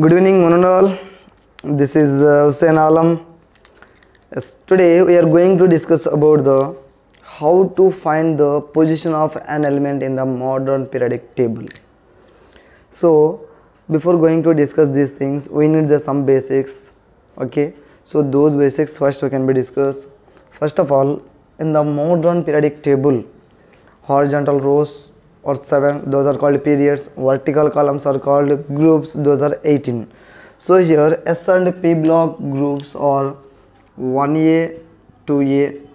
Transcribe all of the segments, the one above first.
Good evening, one and all. This is Hussein Alam. Yes, today we are going to discuss about the how to find the position of an element in the modern periodic table. So, before going to discuss these things, we need some basics. Okay, so those basics first we can be discussed. First of all, in the modern periodic table, horizontal rows or 7, those are called periods. Vertical columns are called groups, those are 18. So here S and P block groups are 1A, 2A,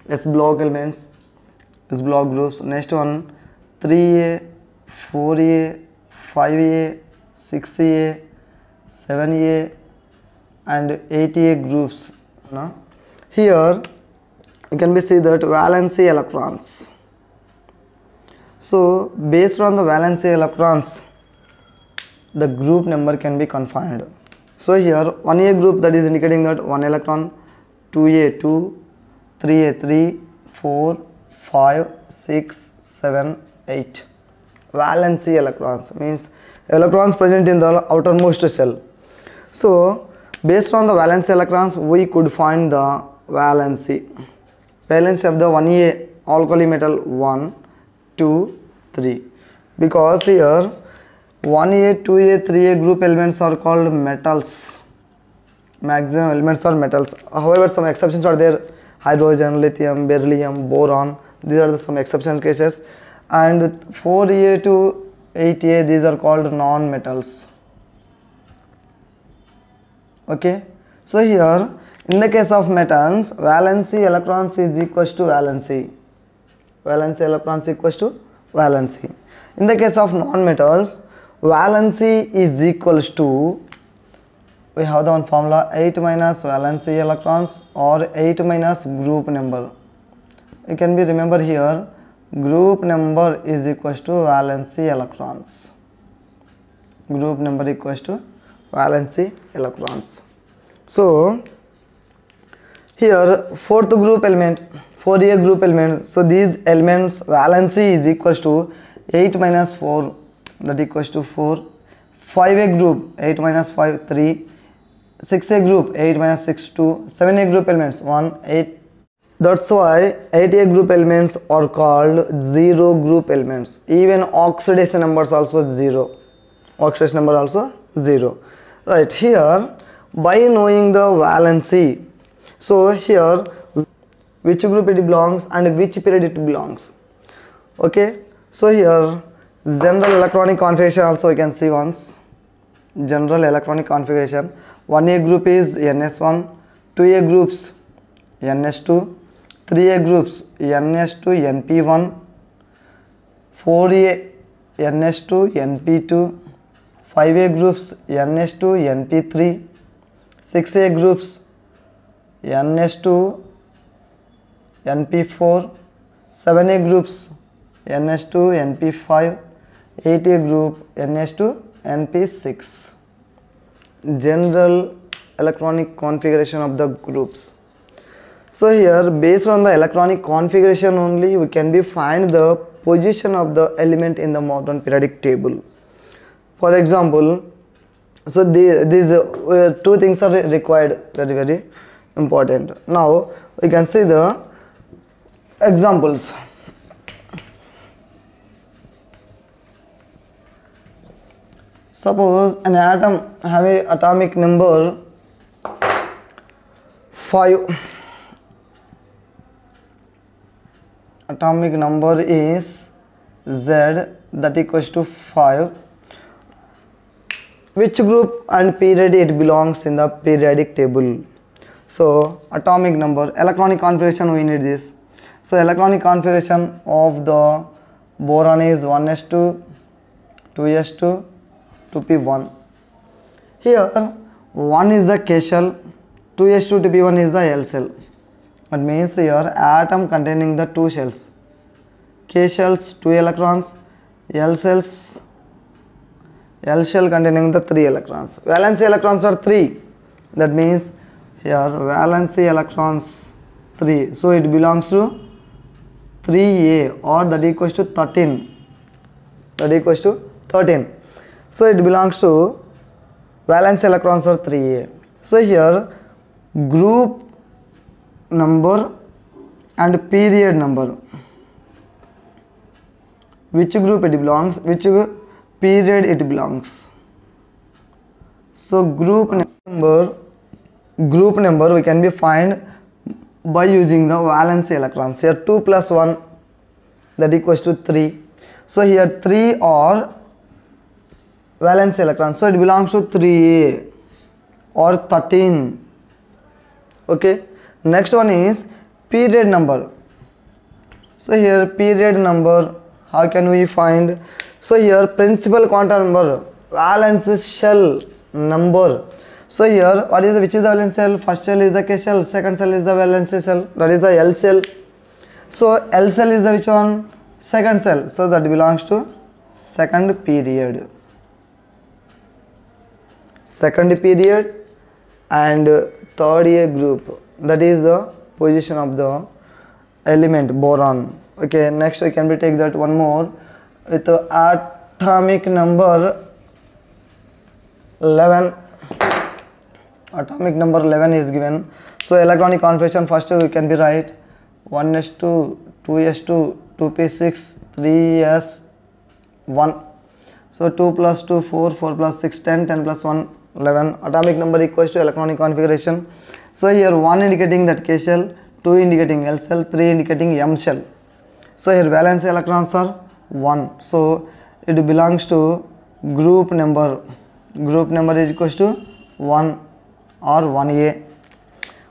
S block elements, S block groups. Next one 3A, 4A, 5A, 6A, 7A and 8A groups. Now here you can be see that valency electrons. So based on the valency electrons, the group number can be confined. So here 1A group, that is indicating that 1 electron, 2A 2, 3A 3, 4, 5, 6, 7, 8. Valency electrons means electrons present in the outermost shell. So based on the valency electrons, we could find the valency of the 1A alkali metal 1, 2, 3, because here 1A, 2A, 3A group elements are called metals. Maximum elements are metals. However, some exceptions are there: hydrogen, lithium, beryllium, boron. These are some exception cases. And 4A to 8A, these are called non-metals. Okay. So here, in the case of metals, valency electrons is equals to valency. Valency electrons equals to valency. In the case of non-metals, valency is equals to, we have the one formula, 8 minus valency electrons or 8 minus group number. You can be remember here, group number is equals to valency electrons. Group number equals to valency electrons. So here fourth group element, 4A group element. So these elements valency is equals to 8 minus 4, that equals to 4. 5A group 8 minus 5 3. 6A group 8 minus 6 2. 7A group elements 1 8. That's why 8A group elements are called zero group elements. Even oxidation numbers also 0. Oxidation number also 0. Right, here by knowing the valency, so here which group it belongs and which period it belongs. Okay, so here general electronic configuration also we can see once. General electronic configuration, 1A group is NS1, 2A groups NS2, 3A groups NS2 NP1, 4A NS2 NP2, 5A groups NS2 NP3, 6A groups NS2 NP4, 7A groups NS2 NP5, 8A group NS2 NP6. General electronic configuration of the groups. So here based on the electronic configuration only we can be find the position of the element in the modern periodic table. For example, so these two things are required, very important. Now we can see the examples. Suppose an atom have a atomic number 5. Atomic number is Z, that equals to 5. Which group and period it belongs in the periodic table? So atomic number, electronic configuration we need this. So electronic configuration of the boron is 1s2, 2s2, 2p1. Here 1 is the K shell, 2s2 2p1 is the L shell. That means here atom containing the two shells, K shells 2 electrons, L shell containing the 3 electrons. Valency electrons are 3. That means here valency electrons 3. So it belongs to 3A or that equals to 13. That equals to 13. So it belongs to valence electrons are 3a. So here group number and period number, which group it belongs, which period it belongs. So group number we can be find by using the valence electrons. Here 2 plus 1, that equals to 3. So here 3 are valence electrons, so it belongs to 3a or 13. Okay, next one is period number. So here period number, how can we find? So here principal quantum number, valence shell number. So here what is which is the valence shell? First shell is the K shell, second shell is the valence shell, that is the L shell. So L shell is the which one? Second shell, so that belongs to second period. Second period and third A group, that is the position of the element boron. Okay, next we can be take that one more with the atomic number 11. Atomic number 11 is given. So electronic configuration, first we can be write 1s2, 2s2, 2p6, 3s1. So 2 plus 2 4, 4 plus 6 10, 10 plus 1 11. Atomic number equals to electronic configuration. So here 1 indicating that K shell, 2 indicating L shell, 3 indicating M shell. So here valence electrons are 1. So it belongs to group number. Group number is equals to 1 or 1a.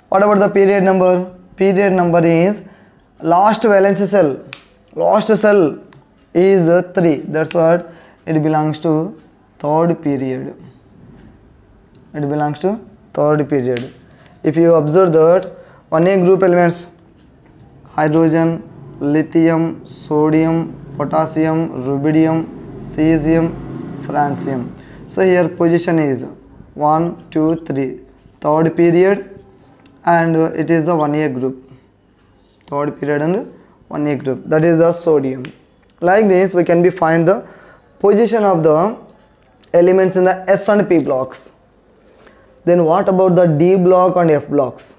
What about the period number? Period number is last valence cell. Last cell is 3. That's what it belongs to third period. It belongs to third period. If you observe that 1a group elements, hydrogen, lithium, sodium, potassium, rubidium, cesium, francium. So here position is 1, 2, 3, third period, and it is the 1a group. Third period and 1a group, that is the sodium. Like this we can be find the position of the elements in the S and P blocks. Then what about the D block and F blocks?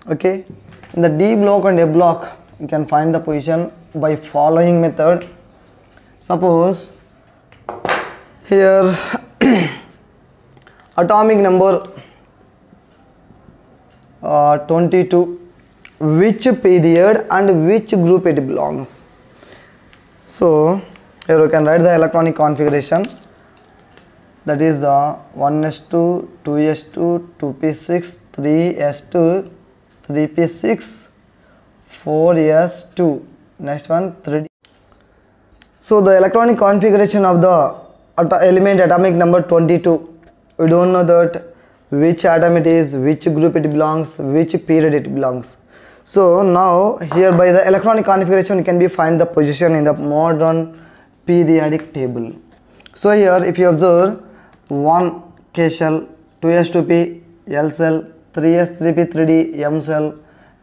Okay, in the D block and F block you can find the position by following method. Suppose here atomic number 22, which period and which group it belongs. So here we can write the electronic configuration, that is 1s2, 2s2, 2p6, 3s2, 3p6, 4s2, next one 3d. So the electronic configuration of the element atomic number 22, we don't know that which atom it is, which group it belongs, which period it belongs. So now here by the electronic configuration you can be find the position in the modern periodic table. So here if you observe 1 K shell, 2s2p, L shell, 3s3p, 3d, M shell,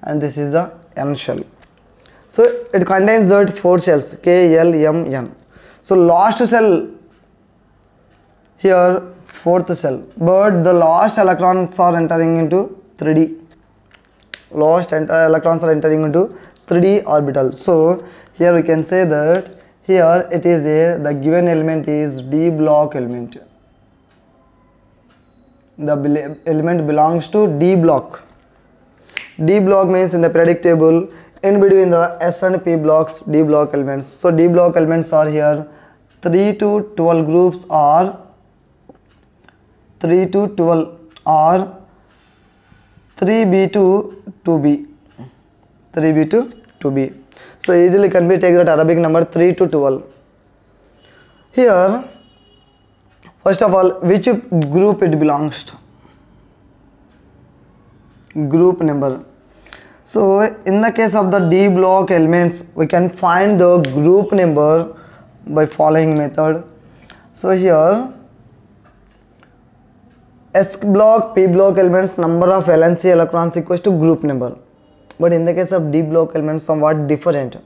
and this is the N shell. So it contains that 4 shells K, L, M, N. So last shell here, fourth cell, but the last electrons are entering into 3d. Last electrons are entering into 3d orbital. So here we can say that here it is the given element is D block element. The element belongs to D block. D block means in the periodic table in between the S and P blocks, D block elements. So D block elements are here 3 to 12 groups are 3 to 12 or 3b to 2b, 3b to 2b. So easily can be take that Arabic number 3 to 12. Here first of all which group it belongs to, group number. So in the case of the D block elements we can find the group number by following method. So here S block, P block elements number of valence electrons equals to group number, but in the case of D block elements somewhat different.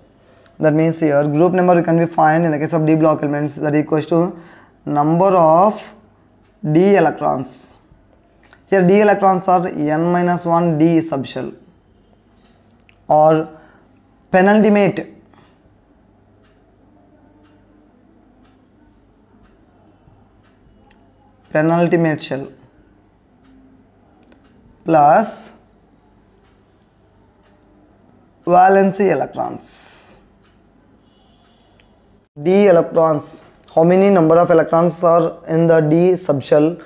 That means here group number we can be find in the case of D block elements that equals to number of d electrons. Here d electrons are n minus 1 d subshell or penultimate shell plus valency electrons. D electrons, how many number of electrons are in the d subshell,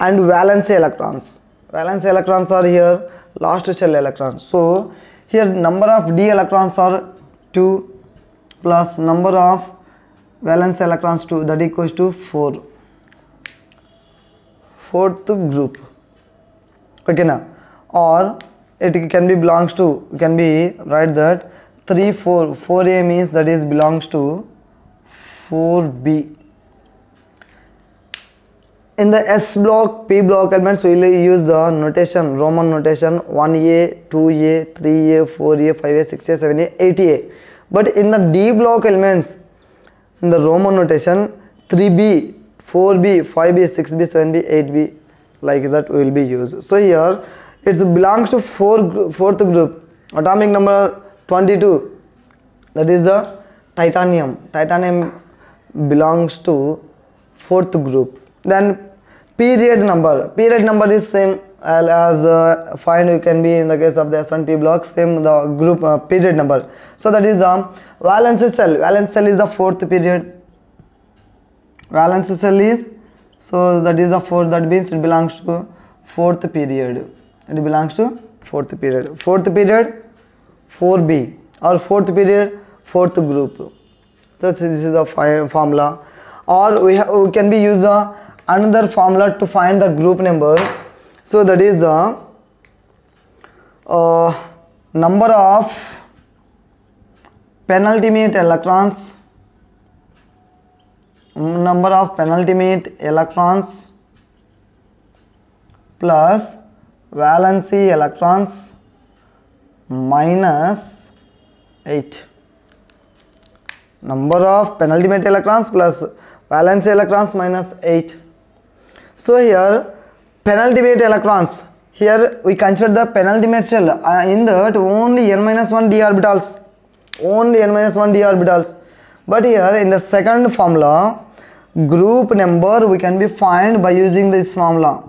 and valency electrons. Valency electrons are here last shell electrons. So here number of d electrons are 2 plus number of valence electrons 2, that equals to 4. Fourth group. Okay now, or it can be belongs to, can be write that 3 4 4a means that is belongs to 4b. In the S block, P block elements, we will use the notation, Roman notation 1a, 2a, 3a, 4a, 5a, 6a, 7a, 8a. But in the D block elements, in the Roman notation 3b, 4b, 5b, 6b, 7b, 8b, like that will be used. So here it belongs to fourth group, atomic number 22, that is the titanium. Titanium belongs to fourth group. Then period number is same as find, you can be in the case of the S1P block, same the group period number. So that is the valence cell. Valence cell is the fourth period. Valence cell is, so that is the fourth, that means it belongs to fourth period. It belongs to fourth period. Fourth period 4b, or fourth period fourth group. So this is the formula. Or we can be use the another formula to find the group number. So that is the number of penultimate electrons, plus valency electrons minus 8. Number of penultimate electrons plus valency electrons minus 8. So here penultimate electrons, here we consider the penultimate shell, in that only n minus 1 d orbitals, but here in the second formula, group number we can be find by using this formula.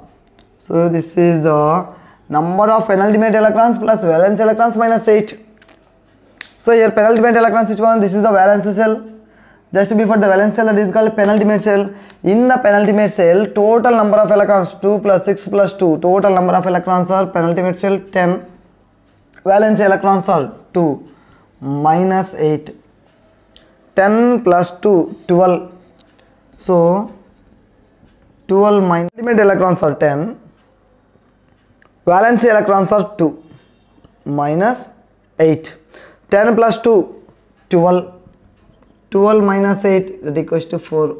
So this is the number of penultimate electrons plus valence electrons minus 8. So here penultimate electrons, which one? This is the valence cell. Just before the valence cell, that is called penultimate cell. In the penultimate cell, total number of electrons 2 plus 6 plus 2. Total number of electrons are penultimate cell 10. Valence electrons are 2 minus 8. 10 plus 2, 12. So 12 minus penultimate electrons are 10. Valence electrons are 2 minus 8. 10 plus 2, 12. 12 minus 8, that equals to 4.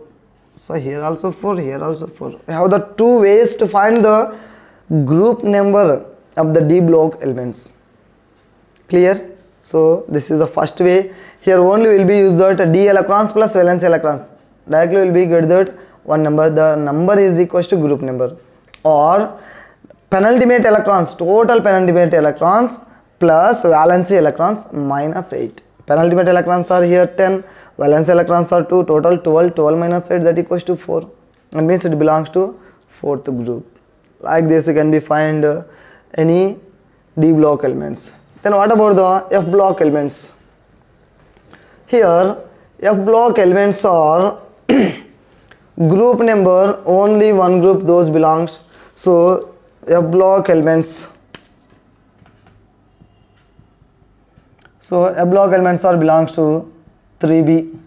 So here also 4, here also 4. We have the two ways to find the group number of the D block elements. Clear? So this is the first way. Here only will be used that D electrons plus valence electrons. Directly will be get that one number. The number is equals to group number. Or penultimate electrons, total penultimate electrons plus valency electrons minus 8. Penultimate electrons are here 10, valence electrons are 2, total 12, 12 minus 8, that equals to 4. That means it belongs to fourth group. Like this you can be find any D block elements. Then what about the F block elements? Here F block elements are group number, only one group those belongs. So F block elements. So F block elements are belongs to 3b.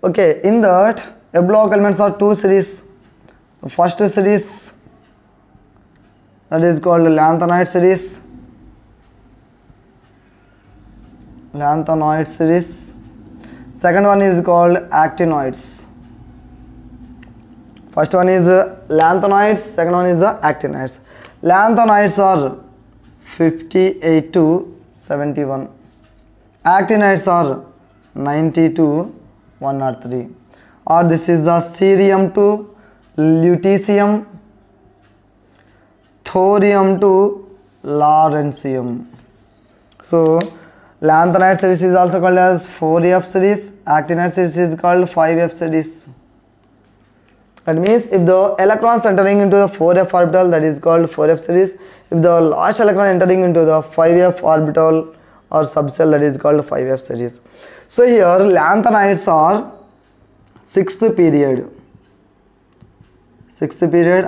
Okay, in that F block elements are two series. The first series, that is called lanthanide series. Second one is called actinoids. First one is lanthanides, second one is the actinides. Lanthanides are 58 to 71. Actinides are 90 to 103. Or this is the cerium to lutetium, thorium to lawrencium. So lanthanide series is also called as 4f series, actinide series is called 5f series. That means if the electrons entering into the 4f orbital, that is called 4f series. If the last electron entering into the 5f orbital or subshell, that is called 5f series. So here lanthanides are 6th period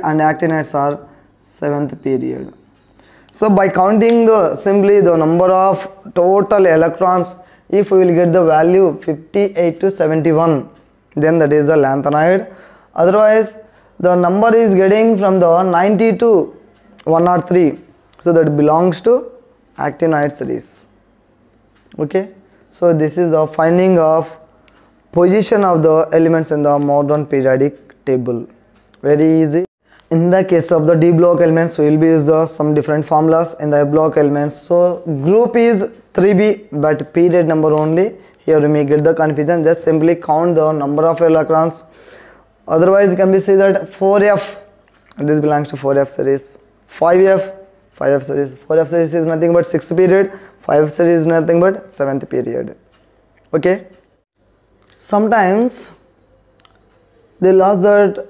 and actinides are 7th period. So by counting simply the number of total electrons, if we will get the value 58 to 71, then that is the lanthanide. Otherwise the number is getting from the 90 to 103, so that belongs to actinide series. Okay, so this is the finding of position of the elements in the modern periodic table. Very easy. In the case of the D block elements, we will be use some different formulas. In the F block elements, so group is 3b but period number only. Here we may get the confusion. Just simply count the number of electrons. Otherwise you can be see that 4f, this belongs to 4f series, 5f, 5f series, 4f series is nothing but 6th period, 5f series is nothing but 7th period. Okay, sometimes they lost that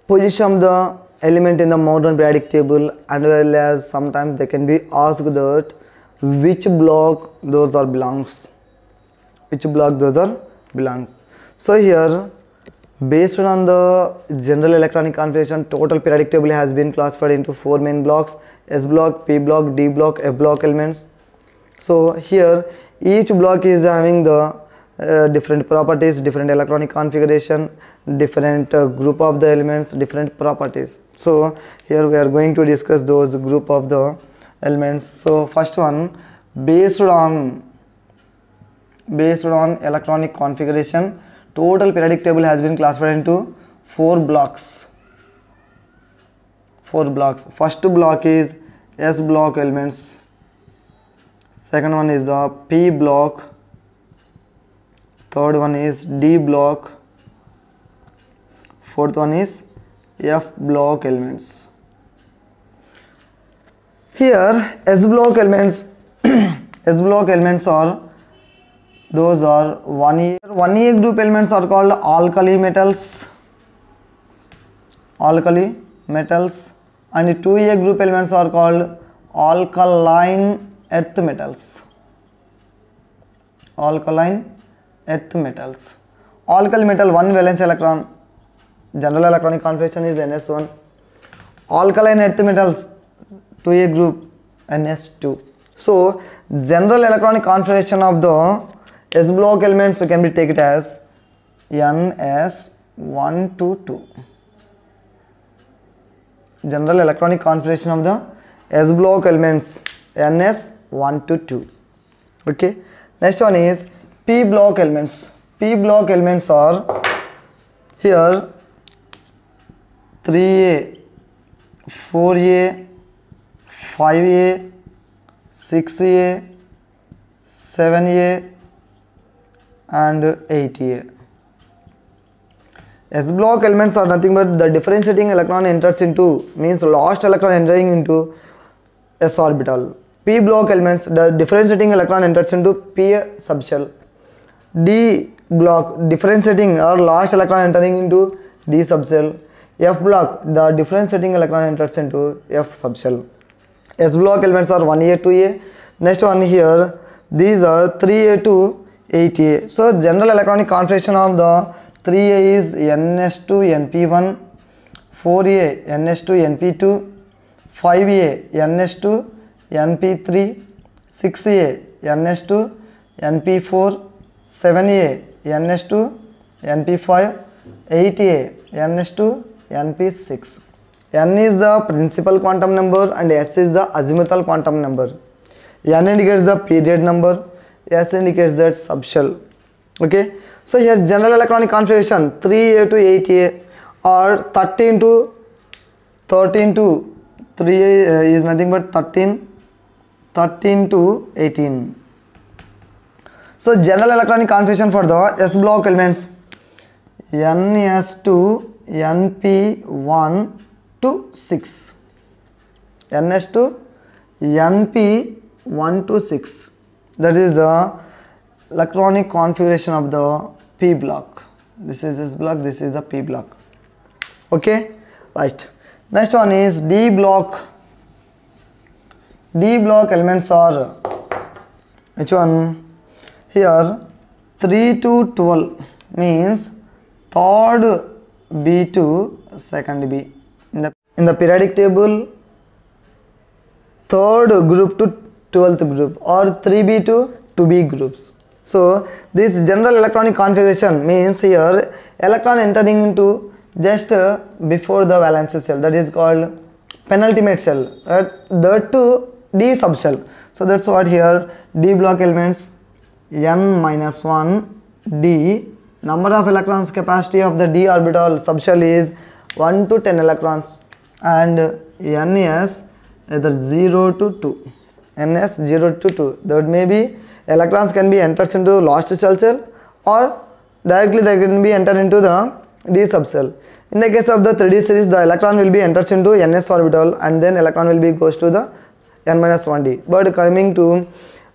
position of the element in the modern periodic table, and well as sometimes they can be asked that which block those are belongs, So here, based on the general electronic configuration, total periodic table has been classified into 4 main blocks: S block, P block, D block, F block elements. So here each block is having the different properties, different electronic configuration, different group of the elements, different properties. So here we are going to discuss those group of the elements. So first one, based on electronic configuration, total periodic table has been classified into 4 blocks. First block is S block elements, second one is the P block, third one is D block, fourth one is F block elements. Here S block elements are, those are 1A group elements are called alkali metals, and 2A group elements are called alkaline earth metals. Alkali metal, 1 valence electron, general electronic configuration is NS1. Alkaline earth metals, 2A group, NS2. So general electronic configuration of the S block elements can be taken as NS122. General electronic configuration of the S block elements, NS122. Okay, next one is P block elements. P block elements are here 3A, 4A, 5A, 6A, 7A and 8A. S block elements are nothing but the differentiating electron enters into, means last electron entering into S orbital. P block elements, the differentiating electron enters into P subshell. D block, differentiating or last electron entering into D subshell. F block, the differentiating electron enters into F subshell. S block elements are 1A, 2A. Next one here, these are 3A to 8A. So general electronic configuration of the 3A is NS2 NP1, 4A NS2 NP2, 5A NS2 NP3, 6A NS2 NP4, 7A NS2 NP5, 8A NS2 NP6. N is the principal quantum number and S is the azimuthal quantum number. N indicates the period number, S indicates that subshell. Okay, so here general electronic configuration 3A to 8A or 13 to 3A is nothing but 13 to 18. So general electronic configuration for the S block elements, NS2 np1 to 6, ns to np1 to 6. That is the electronic configuration of the p block. This is this block, this is the p block. Okay, right. Next one is d block. D block elements are which one? Here 3 to 12 means third B to second B. In the periodic table, third group to 12th group, or 3B to 2B groups. So this general electronic configuration means here electron entering into just before the valence shell, that is called penultimate shell, that to D subshell. So that's what here D block elements n minus 1 D, number of electrons capacity of the D orbital subshell is 1 to 10 electrons, and ns either 0 to 2, ns 0 to 2. That may be electrons can be entered into last shell or directly they can be entered into the D subshell. In the case of the 3D series, the electron will be enters into ns orbital and then electron will be goes to the n minus 1d. But coming to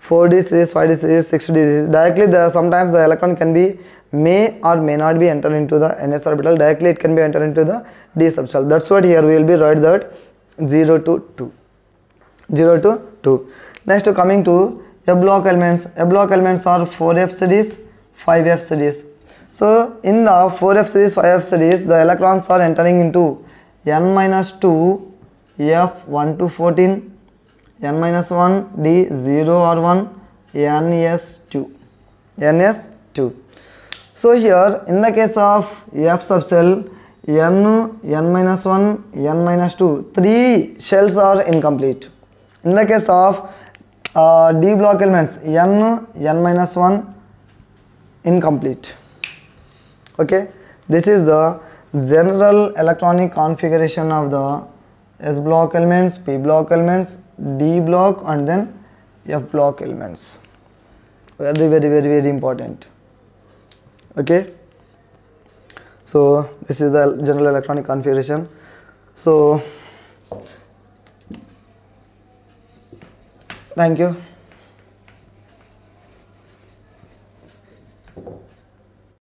4d series, 5d series, 6d series, directly sometimes the electron can be may or may not be entered into the ns orbital, directly it can be entered into the D subshell. That's what here we will be write that 0 to 2, 0 to 2. Next coming to F block elements. F block elements are 4f series, 5f series. So in the 4f series, 5f series, the electrons are entering into n minus 2 f 1 to 14, n minus 1 d 0 or 1, ns2, ns2. So here in the case of f subshell, n minus 1, n minus 2, 3 shells are incomplete. In the case of D block elements, n minus 1 incomplete. Okay, this is the general electronic configuration of the S block elements, P block elements, D block and then F block elements. Very important. Okay, so this is the general electronic configuration. So thank you.